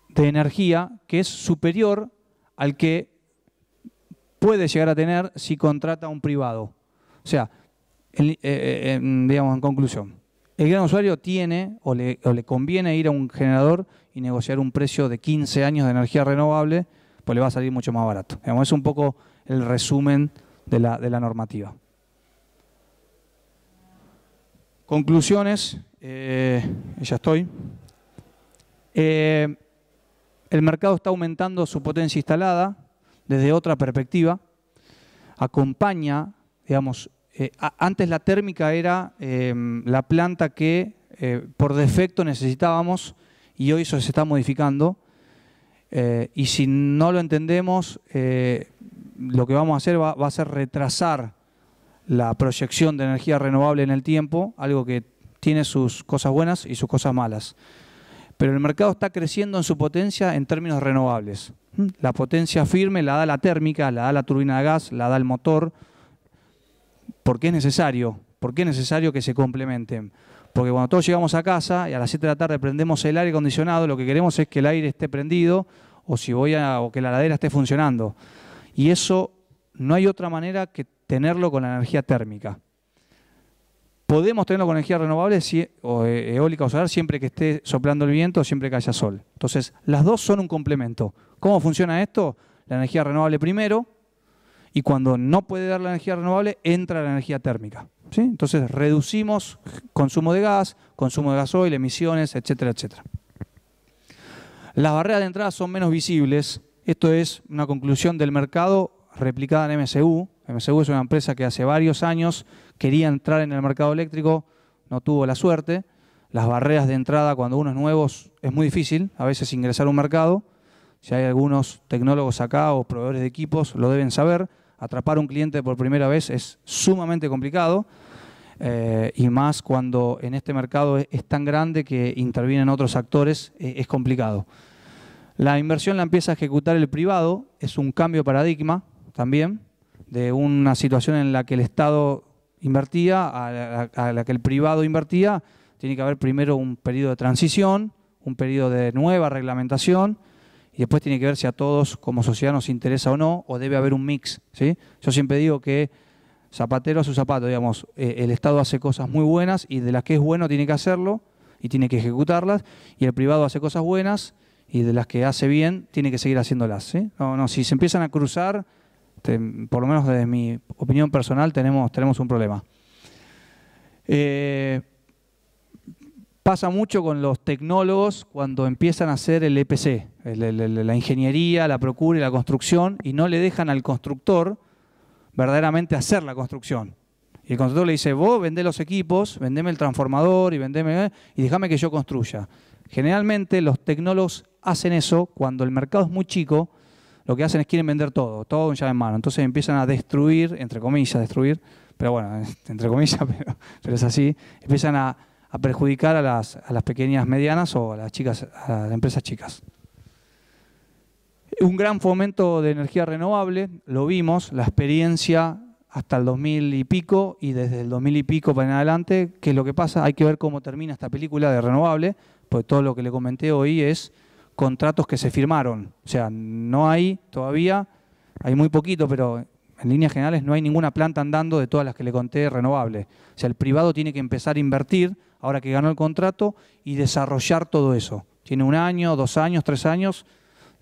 B: de energía que es superior al que puede llegar a tener si contrata a un privado. O sea, digamos en conclusión, el gran usuario tiene o le conviene ir a un generador y negociar un precio de 15 años de energía renovable, pues le va a salir mucho más barato. Digamos, es un poco el resumen de la normativa. Conclusiones, ya estoy. El mercado está aumentando su potencia instalada desde otra perspectiva. Acompaña, digamos, antes la térmica era la planta que por defecto necesitábamos y hoy eso se está modificando. Y si no lo entendemos, lo que vamos a hacer va a ser retrasar la proyección de energía renovable en el tiempo, algo que tiene sus cosas buenas y sus cosas malas. Pero el mercado está creciendo en su potencia en términos renovables. La potencia firme la da la térmica, la da la turbina de gas, la da el motor. ¿Por qué es necesario? ¿Por qué es necesario que se complementen? Porque cuando todos llegamos a casa y a las 7 de la tarde prendemos el aire acondicionado, lo que queremos es que el aire esté prendido o que la heladera esté funcionando. Y eso no hay otra manera que tenerlo con la energía térmica. Podemos tenerlo con energía renovable o eólica o solar siempre que esté soplando el viento o siempre que haya sol. Entonces, las dos son un complemento. ¿Cómo funciona esto? La energía renovable primero, y cuando no puede dar la energía renovable, entra la energía térmica. ¿Sí? Entonces, reducimos consumo de gas, consumo de gasoil, emisiones, etcétera, etcétera. Las barreras de entrada son menos visibles. Esto es una conclusión del mercado replicada en MSU. MSU es una empresa que hace varios años quería entrar en el mercado eléctrico, no tuvo la suerte. Las barreras de entrada cuando uno es nuevo es muy difícil, a veces ingresar a un mercado. Si hay algunos tecnólogos acá o proveedores de equipos, lo deben saber. Atrapar a un cliente por primera vez es sumamente complicado, y más cuando en este mercado es tan grande que intervienen otros actores, es complicado. La inversión la empieza a ejecutar el privado, es un cambio de paradigma también, de una situación en la que el Estado invertía a la que el privado invertía. Tiene que haber primero un periodo de transición, un periodo de nueva reglamentación, y después tiene que ver si a todos como sociedad nos interesa o no, o debe haber un mix, ¿sí? Yo siempre digo que zapatero a su zapato, digamos, el Estado hace cosas muy buenas y de las que es bueno tiene que hacerlo y tiene que ejecutarlas, y el privado hace cosas buenas y de las que hace bien tiene que seguir haciéndolas, ¿sí? No, si se empiezan a cruzar, por lo menos desde mi opinión personal, tenemos un problema. Pasa mucho con los tecnólogos cuando empiezan a hacer el EPC, la ingeniería, la procura y la construcción, y no le dejan al constructor verdaderamente hacer la construcción. Y el constructor le dice, vos vendé los equipos, vendeme el transformador y déjame que yo construya. Generalmente los tecnólogos hacen eso cuando el mercado es muy chico. Lo que hacen es quieren vender todo en llave en mano. Entonces empiezan a destruir, entre comillas, pero bueno, entre comillas, pero es así, empiezan a perjudicar a las pequeñas, medianas o a las empresas chicas. Un gran fomento de energía renovable, lo vimos, la experiencia hasta el 2000 y pico, y desde el 2000 y pico para en adelante, ¿qué es lo que pasa? Hay que ver cómo termina esta película de renovable, porque todo lo que le comenté hoy es contratos que se firmaron. O sea, no hay todavía, hay muy poquito, pero en líneas generales no hay ninguna planta andando de todas las que le conté renovable. O sea, el privado tiene que empezar a invertir, ahora que ganó el contrato, y desarrollar todo eso. Tiene 1 año, 2 años, 3 años,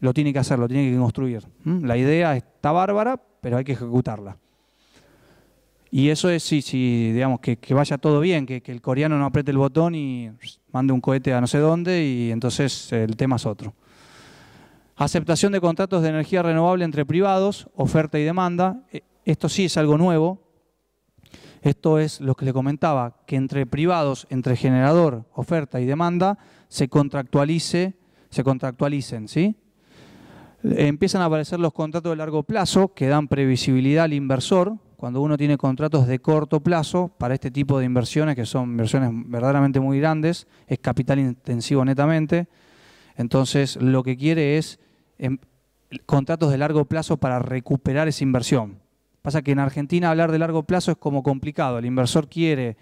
B: lo tiene que hacer, lo tiene que construir. La idea está bárbara, pero hay que ejecutarla. Y eso es, si digamos, que vaya todo bien, que el coreano no apriete el botón y mande un cohete a no sé dónde, y entonces el tema es otro. Aceptación de contratos de energía renovable entre privados, oferta y demanda. Esto sí es algo nuevo. Esto es lo que le comentaba, que entre privados, entre generador, oferta y demanda, se contractualicen, ¿sí? Empiezan a aparecer los contratos de largo plazo que dan previsibilidad al inversor. Cuando uno tiene contratos de corto plazo para este tipo de inversiones, que son inversiones verdaderamente muy grandes, es capital intensivo netamente, entonces lo que quiere es contratos de largo plazo para recuperar esa inversión. Pasa que en Argentina hablar de largo plazo es como complicado. El inversor quiere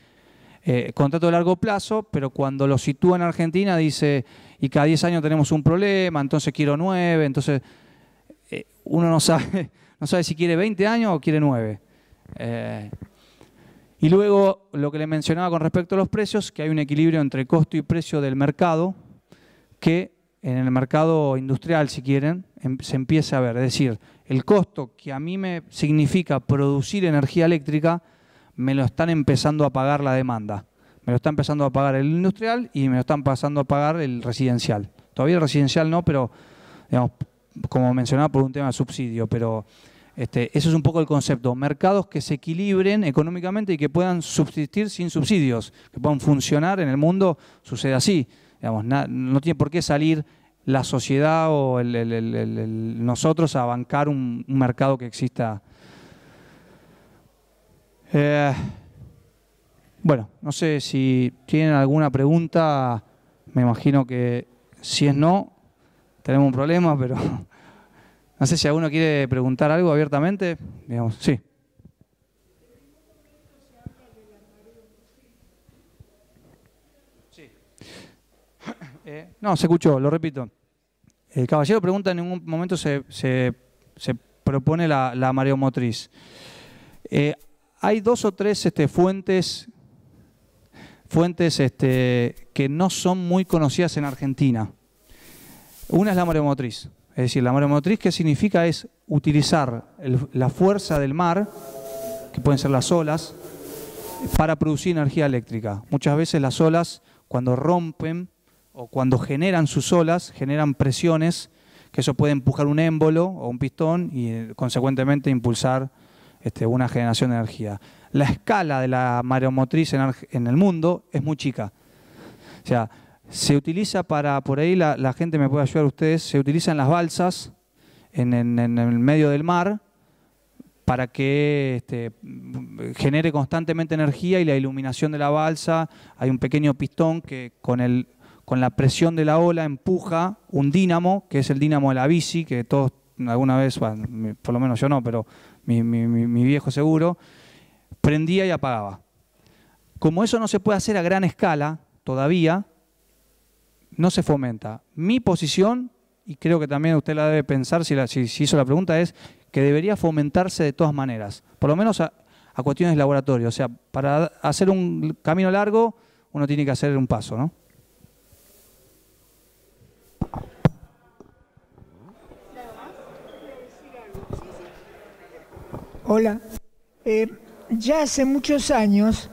B: contrato de largo plazo, pero cuando lo sitúa en Argentina dice, y cada 10 años tenemos un problema, entonces quiero 9, entonces uno no sabe si quiere 20 años o quiere 9. Y luego lo que le mencionaba con respecto a los precios, que hay un equilibrio entre costo y precio del mercado, que en el mercado industrial, si quieren, se empieza a ver. Es decir, el costo que a mí me significa producir energía eléctrica, me lo están empezando a pagar la demanda. Me lo está empezando a pagar el industrial y me lo están pasando a pagar el residencial. Todavía el residencial no, pero digamos, como mencionaba, por un tema de subsidio. Pero eso es un poco el concepto. Mercados que se equilibren económicamente y que puedan subsistir sin subsidios, que puedan funcionar en el mundo, sucede así. Digamos, no tiene por qué salir la sociedad o nosotros a bancar un mercado que exista. Bueno, no sé si tienen alguna pregunta. Me imagino que si es no, tenemos un problema, pero no sé si alguno quiere preguntar algo abiertamente. Digamos, sí. No, se escuchó, lo repito. El caballero pregunta, en ningún momento se propone la mareomotriz. Hay 2 o 3 fuentes que no son muy conocidas en Argentina. Una es la mareomotriz. Es decir, la mareomotriz, ¿qué significa? Es utilizar la fuerza del mar, que pueden ser las olas, para producir energía eléctrica. Muchas veces las olas, cuando rompen o cuando generan sus olas, generan presiones, que eso puede empujar un émbolo o un pistón y consecuentemente impulsar una generación de energía. la escala de la mareomotriz en el mundo es muy chica. O sea, se utiliza para, por ahí la gente me puede ayudar ustedes, se utilizan las balsas en el medio del mar para que genere constantemente energía y la iluminación de la balsa. Hay un pequeño pistón que con la presión de la ola empuja un dínamo, que es el dínamo de la bici, que todos alguna vez, bueno, por lo menos yo no, pero mi viejo seguro, prendía y apagaba. Como eso no se puede hacer a gran escala todavía, no se fomenta. Mi posición, y creo que también usted la debe pensar si hizo la pregunta, es que debería fomentarse de todas maneras, por lo menos a cuestiones de laboratorio. O sea, para hacer un camino largo, uno tiene que hacer un paso, ¿no?
C: Hola. Ya hace muchos años,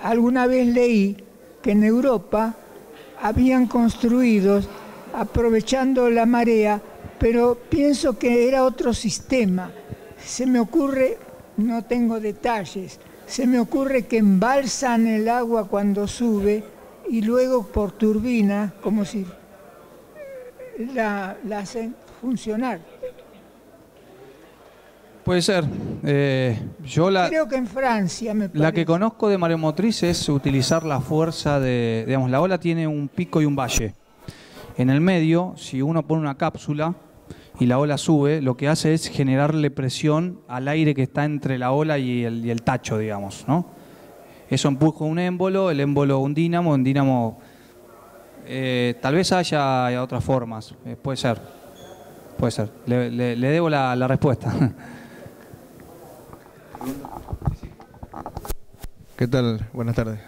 C: alguna vez leí que en Europa habían construido, aprovechando la marea, pero pienso que era otro sistema. Se me ocurre, no tengo detalles, se me ocurre que embalsan el agua cuando sube y luego por turbina, como si la hacen funcionar.
B: Puede ser.
C: Creo que en Francia, me parece.
B: La que conozco de mareomotriz es utilizar la fuerza de, digamos, la ola tiene un pico y un valle. En el medio, si uno pone una cápsula y la ola sube, lo que hace es generarle presión al aire que está entre la ola y el tacho, digamos, ¿no? Eso empuja un émbolo, el émbolo un dínamo tal vez haya otras formas, puede ser. Le debo la respuesta.
D: ¿Qué tal? Buenas tardes.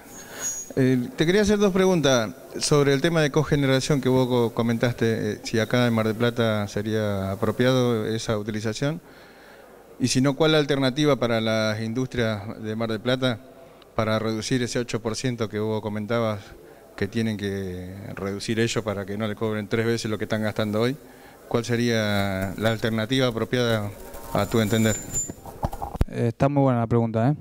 D: Te quería hacer dos preguntas sobre el tema de cogeneración que vos comentaste, si acá en Mar del Plata sería apropiado esa utilización, y si no, ¿cuál es la alternativa para las industrias de Mar del Plata para reducir ese 8% que vos comentabas que tienen que reducir ellos para que no le cobren 3 veces lo que están gastando hoy? ¿Cuál sería la alternativa apropiada a tu entender?
B: Está muy buena la pregunta, ¿eh?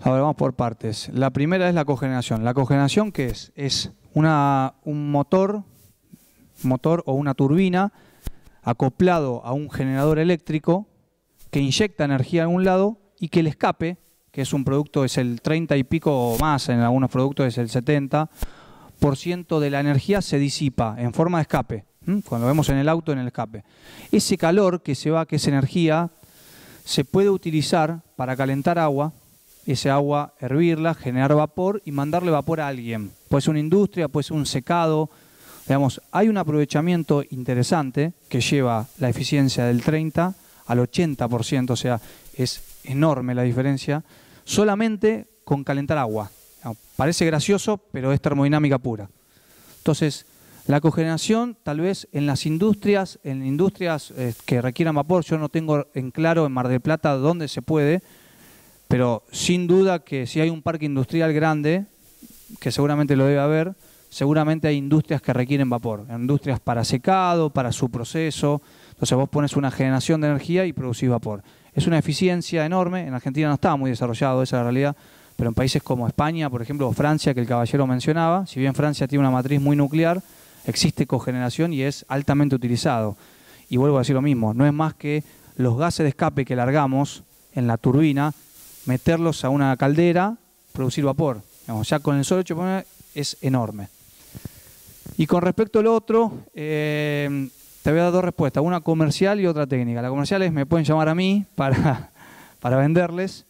B: A ver, vamos por partes. La primera es la cogeneración. ¿La cogeneración qué es? Es un motor o una turbina acoplado a un generador eléctrico que inyecta energía a un lado y que el escape, que es un producto, es el 30 y pico o más, en algunos productos es el 70% de la energía se disipa en forma de escape. Cuando vemos en el auto, en el escape. Ese calor que se va, que es energía, se puede utilizar para calentar agua, ese agua hervirla, generar vapor y mandarle vapor a alguien. Puede ser una industria, puede ser un secado. Digamos, hay un aprovechamiento interesante que lleva la eficiencia del 30 al 80%, o sea, es enorme la diferencia, solamente con calentar agua. Parece gracioso, pero es termodinámica pura. Entonces, la cogeneración, tal vez en industrias que requieran vapor, yo no tengo en claro en Mar del Plata dónde se puede, pero sin duda que si hay un parque industrial grande, que seguramente lo debe haber, seguramente hay industrias que requieren vapor, industrias para secado, para su proceso. Entonces vos pones una generación de energía y producís vapor. Es una eficiencia enorme, en Argentina no está muy desarrollado, esa es la realidad, pero en países como España, por ejemplo, o Francia, que el caballero mencionaba, si bien Francia tiene una matriz muy nuclear, existe cogeneración y es altamente utilizado. Y vuelvo a decir lo mismo, no es más que los gases de escape que largamos en la turbina, meterlos a una caldera, producir vapor. Digamos, ya con el solo hecho es enorme. Y con respecto al otro, te voy a dar dos respuestas, una comercial y otra técnica. La comercial es, me pueden llamar a mí para venderles.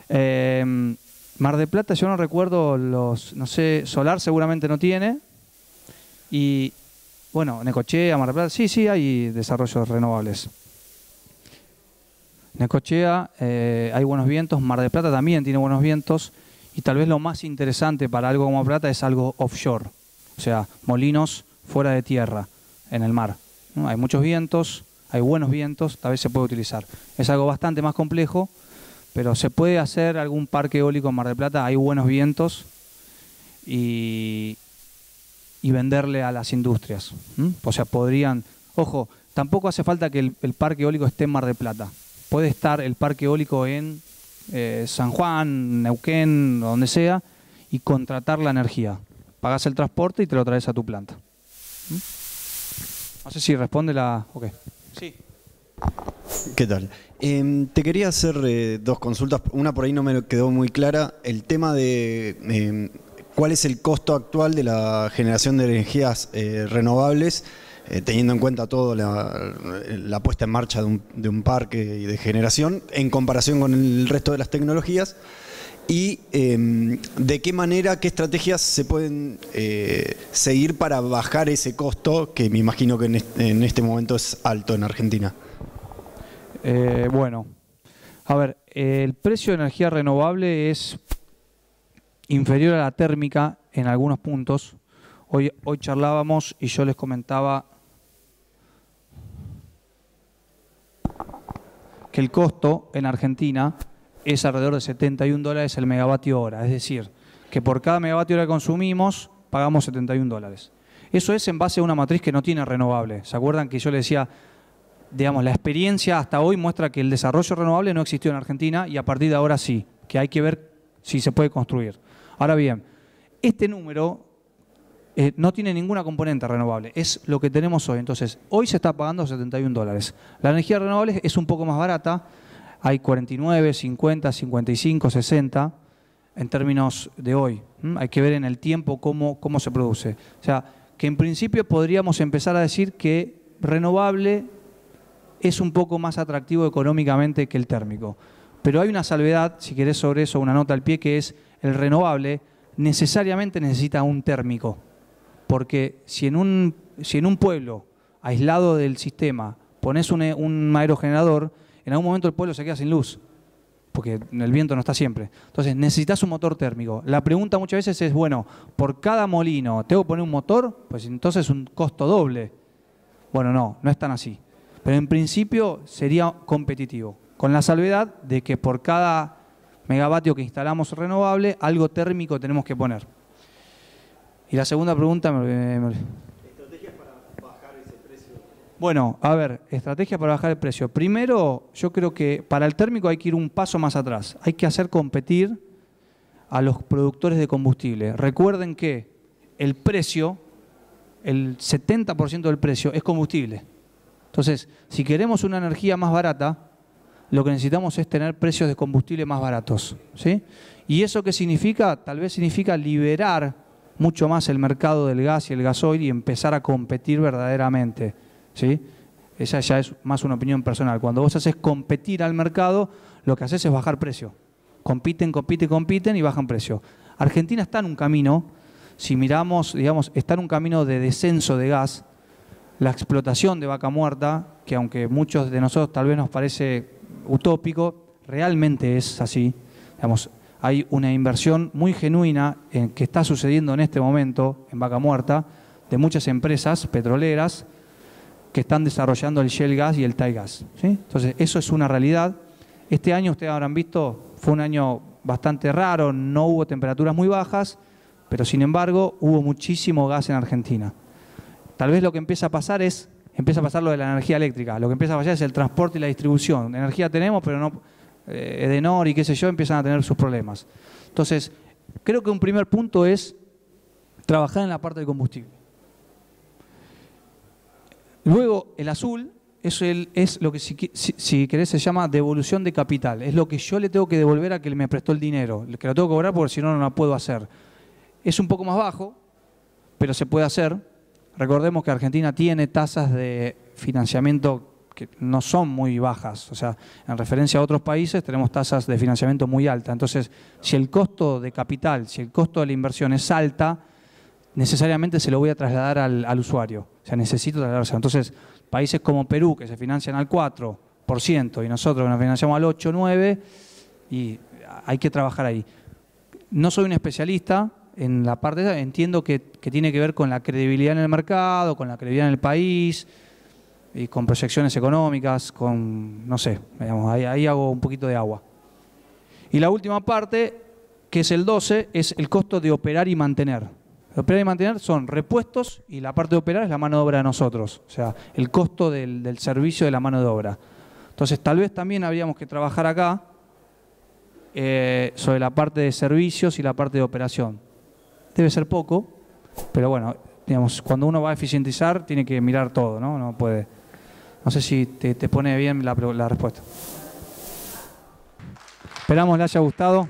B: Mar del Plata, yo no recuerdo no sé, solar seguramente no tiene. Y bueno, Necochea, Mar del Plata, sí hay desarrollos renovables. Necochea, hay buenos vientos, Mar del Plata también tiene buenos vientos, y tal vez lo más interesante para algo como Plata es algo offshore, o sea, molinos fuera de tierra, en el mar, ¿no? Hay muchos vientos, hay buenos vientos, tal vez se puede utilizar. Es algo bastante más complejo, pero se puede hacer algún parque eólico en Mar del Plata, hay buenos vientos, y venderle a las industrias. O sea, podrían... Ojo, tampoco hace falta que el parque eólico esté en Mar del Plata. Puede estar el parque eólico en San Juan, Neuquén, donde sea, y contratar la energía. Pagás el transporte y te lo traes a tu planta. No sé si responde la... Ok. Sí.
E: ¿Qué tal? Te quería hacer dos consultas. Una por ahí no me quedó muy clara. El tema de cuál es el costo actual de la generación de energías renovables, teniendo en cuenta toda la puesta en marcha de un parque y de generación en comparación con el resto de las tecnologías. Y de qué manera, qué estrategias se pueden seguir para bajar ese costo, que me imagino que en este momento es alto en Argentina.
B: Bueno, a ver, el precio de energía renovable es inferior a la térmica en algunos puntos. Hoy charlábamos y yo les comentaba que el costo en Argentina es alrededor de $71 el megavatio hora. Es decir, que por cada megavatio hora que consumimos pagamos $71. Eso es en base a una matriz que no tiene renovable. ¿Se acuerdan que yo les decía, digamos, la experiencia hasta hoy muestra que el desarrollo renovable no existió en Argentina y a partir de ahora sí, que hay que ver si se puede construir? Ahora bien, este número no tiene ninguna componente renovable, es lo que tenemos hoy. Entonces, hoy se está pagando $71. La energía renovable es un poco más barata. Hay 49, 50, 55, 60 en términos de hoy. Hay que ver en el tiempo cómo se produce. O sea, que en principio podríamos empezar a decir que renovable es un poco más atractivo económicamente que el térmico. Pero hay una salvedad, si querés sobre eso, una nota al pie, que es el renovable necesariamente necesita un térmico. Porque si en un pueblo aislado del sistema pones un aerogenerador, en algún momento el pueblo se queda sin luz, porque el viento no está siempre. Entonces necesitas un motor térmico. La pregunta muchas veces es, bueno, por cada molino, ¿tengo que poner un motor? Pues entonces es un costo doble. Bueno, no es tan así. Pero en principio sería competitivo, con la salvedad de que por cada megavatio que instalamos renovable, algo térmico tenemos que poner. Y la segunda pregunta... ¿Estrategias para bajar ese precio? Bueno, a ver, estrategias para bajar el precio. Primero, yo creo que para el térmico hay que ir un paso más atrás. Hay que hacer competir a los productores de combustible. Recuerden que el precio, el 70% del precio es combustible. Entonces, si queremos una energía más barata, lo que necesitamos es tener precios de combustible más baratos, ¿sí? ¿Y eso qué significa? Tal vez significa liberar mucho más el mercado del gas y el gasoil y empezar a competir verdaderamente, ¿sí? Esa ya es más una opinión personal. Cuando vos haces competir al mercado, lo que haces es bajar precio. Compiten y bajan precio. Argentina está en un camino, si miramos, digamos, está en un camino de descenso de gas. La explotación de Vaca Muerta, que aunque muchos de nosotros tal vez nos parece utópico, realmente es así. Digamos, hay una inversión muy genuina que está sucediendo en este momento en Vaca Muerta de muchas empresas petroleras que están desarrollando el shale gas y el tight gas, ¿sí? Entonces, eso es una realidad. Este año, ustedes habrán visto, fue un año bastante raro, no hubo temperaturas muy bajas, pero sin embargo hubo muchísimo gas en Argentina. Tal vez lo que empieza a pasar lo de la energía eléctrica. Lo que empieza a pasar es el transporte y la distribución. Energía tenemos, pero no, Edenor y qué sé yo empiezan a tener sus problemas. Entonces, creo que un primer punto es trabajar en la parte de combustible. Luego, el azul es lo que, si querés, se llama devolución de capital. Es lo que yo le tengo que devolver a quien me prestó el dinero. Que lo tengo que cobrar porque si no, no lo puedo hacer. Es un poco más bajo, pero se puede hacer. Recordemos que Argentina tiene tasas de financiamiento que no son muy bajas. O sea, en referencia a otros países tenemos tasas de financiamiento muy altas. Entonces, si el costo de capital, si el costo de la inversión es alta, necesariamente se lo voy a trasladar al usuario. O sea, necesito trasladarse. Entonces, países como Perú, que se financian al 4%, y nosotros que nos financiamos al 8, 9%, y hay que trabajar ahí. No soy un especialista en la parte de entiendo que tiene que ver con la credibilidad en el mercado, con la credibilidad en el país, y con proyecciones económicas, con, no sé, digamos, ahí hago un poquito de agua. Y la última parte, que es el 12, es el costo de operar y mantener. Operar y mantener son repuestos y la parte de operar es la mano de obra de nosotros, o sea, el costo del servicio de la mano de obra. Entonces, tal vez también habríamos que trabajar acá sobre la parte de servicios y la parte de operación. Debe ser poco, pero bueno, digamos, cuando uno va a eficientizar tiene que mirar todo, ¿no? No puede. No sé si te pone bien la respuesta. Esperamos le haya gustado.